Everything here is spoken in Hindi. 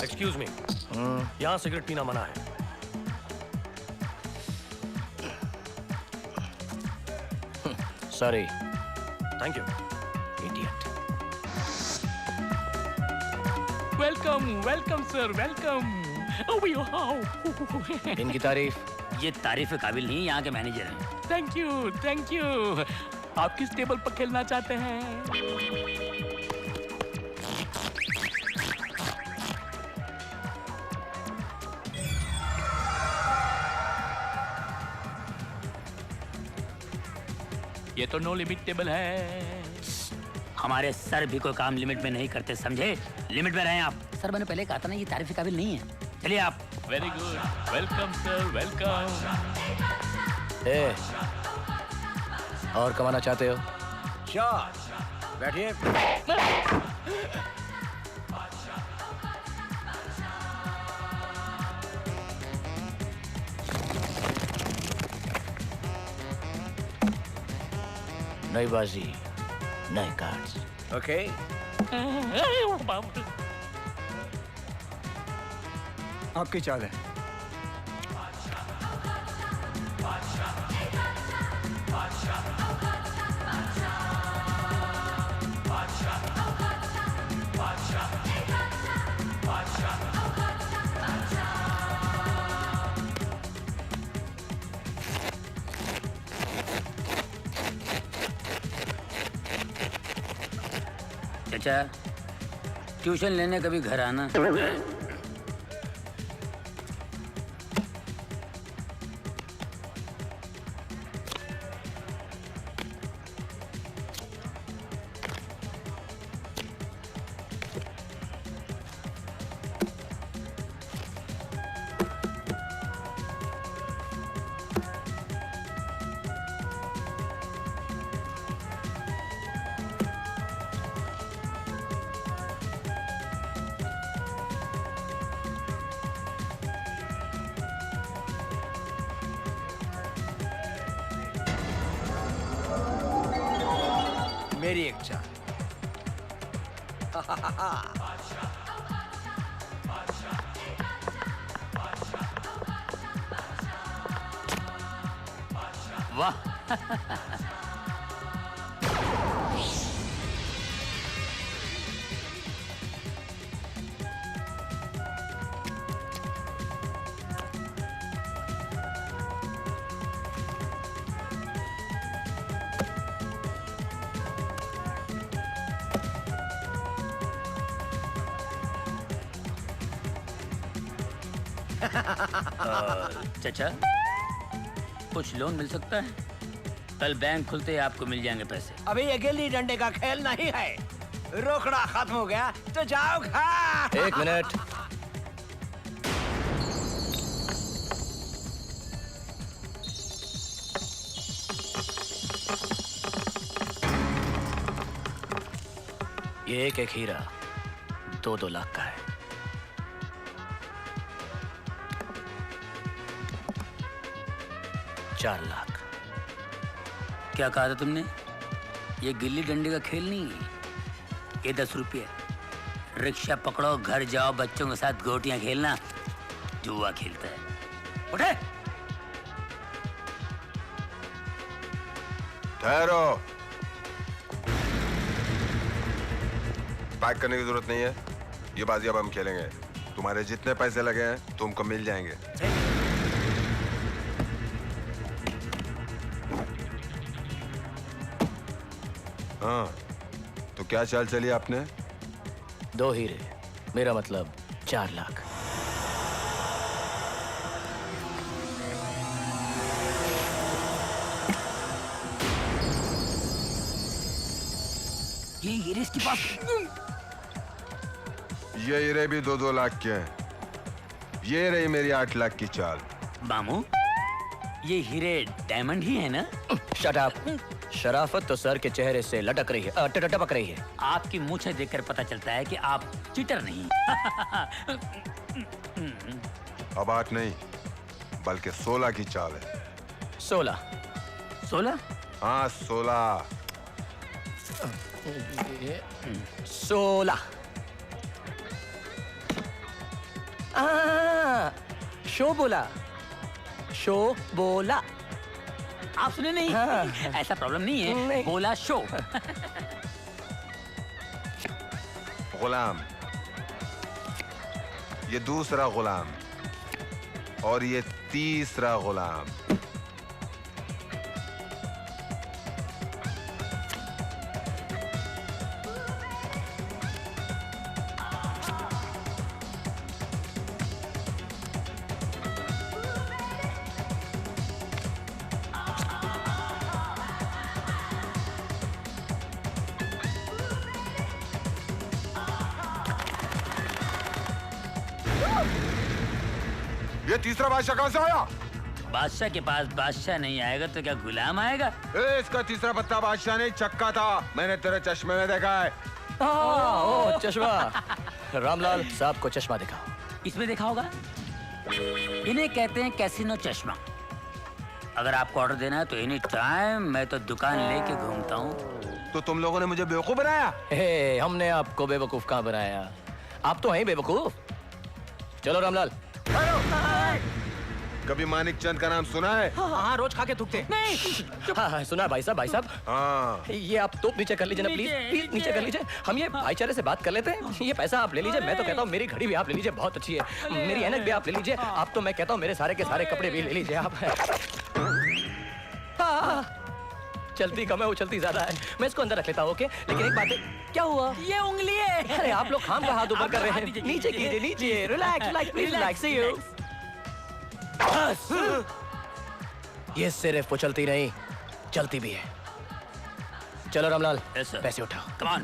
एक्सक्यूज मी, यहाँ सिगरेट पीना मना है। Sorry. Thank you. Idiot. Welcome welcome sir welcome. इनकी तारीफ। ये तारीफ के काबिल नहीं, यहाँ के मैनेजर हैं। Thank you. आप किस टेबल पर खेलना चाहते हैं? ये तो नो लिमिट टेबल है। हमारे सर भी कोई काम लिमिट में नहीं करते, समझे? लिमिट में रहें आप। सर मैंने पहले कहा था ना, ये तारीफ के काबिल नहीं है। चलिए आप। Very good. Welcome sir welcome. ए, और कमाना चाहते हो? श्योर, बैठिए। नई बाजी, नए कार्ड्स। ओके। आपकी चाल है। चाचा, ट्यूशन लेने कभी घर आना। मेरी एक चाल। वाह। चाचा, कुछ लोन मिल सकता है? कल बैंक खुलते ही आपको मिल जाएंगे पैसे। अभी ये गिल्ली डंडे का खेल नहीं है। रोकड़ा खत्म हो गया तो जाओ खा। एक मिनट। ये एक हीरा 2-2 लाख का है। $4 लाख। क्या कहा था तुमने? ये गिल्ली डंडे का खेल नहीं है, ये 10 रुपये। रिक्शा पकड़ो, घर जाओ, बच्चों के साथ गोटियां खेलना जुआ खेलता है। उठे। ठहरो। पैक करने की जरूरत नहीं है, ये बाजी अब हम खेलेंगे। तुम्हारे जितने पैसे लगे हैं तुमको मिल जाएंगे। हाँ, तो क्या चाल चली आपने? 2 हीरे, मेरा मतलब 4 लाख। ये हीरे इसके पास। ये हीरे भी 2-2 लाख के हैं। ये रही मेरी 8 लाख की चाल। मामू, ये हीरे डायमंड ही है ना? Shut up. शराफत तो सर के चेहरे से लटक रही है, टपक रही है। आपकी मूछें देखकर पता चलता है कि आप चीटर नहीं। अब 8 नहीं बल्कि 16 की चाल है। 16? 16? हाँ 16। 16। शो बोला, शो बोला। आप सुने नहीं? हाँ। ऐसा प्रॉब्लम नहीं है, नहीं। बोला शो। गुलाम, ये दूसरा गुलाम और ये तीसरा गुलाम। ये तीसरा बादशाह कहां से आया? बादशाह के पास बादशाह नहीं आएगा तो क्या गुलाम आएगा? इसका तीसरा पत्ता बादशाह नहीं चक्का था, मैंने तेरे चश्मे में देखा है। ओ चश्मा। रामलाल साहब को चश्मा दिखाओ। इसमें देखा होगा, इन्हें कहते हैं कैसीनो चश्मा। अगर आपको ऑर्डर देना है तो एनी टाइम मैं तो दुकान लेके घूमता हूँ। तो तुम लोगों ने मुझे बेवकूफ बनाया? हे, हमने आपको बेवकूफ कहाँ बनाया? आप तो हैं बेवकूफ। चलो रामलाल। कभी मानिक चंद का नाम सुना है? हाँ, रोज खा के थूकते। हाँ, सुना भाई साहब, भाई साहब। हाँ। ये आप तो नीचे कर लीजिए ना, प्लीज प्लीज नीचे कर लीजिए। हम ये भाईचारे से बात कर लेते हैं। ये पैसा आप ले लीजिए। मैं तो कहता हूँ मेरी घड़ी भी आप ले लीजिए, बहुत अच्छी है। मेरी ऐनक भी आप ले लीजिए। आप तो मैं कहता हूँ मेरे सारे के सारे कपड़े भी ले लीजिए आप। चलती कम है, वो चलती ज्यादा है। मैं इसको अंदर रख लेता हूँ, ओके? लेकिन एक बात है, क्या हुआ? ये उंगली है। अरे आप लोग खाम का हाथ ऊपर कर रहे हैं। नीचे कीजिए, नीचे। Relax, relax, please relax. See you. बस। ये सिर्फ वो चलती नहीं, चलती भी है। चलो रामलाल, Yes, sir. पैसे उठाओ। Come on.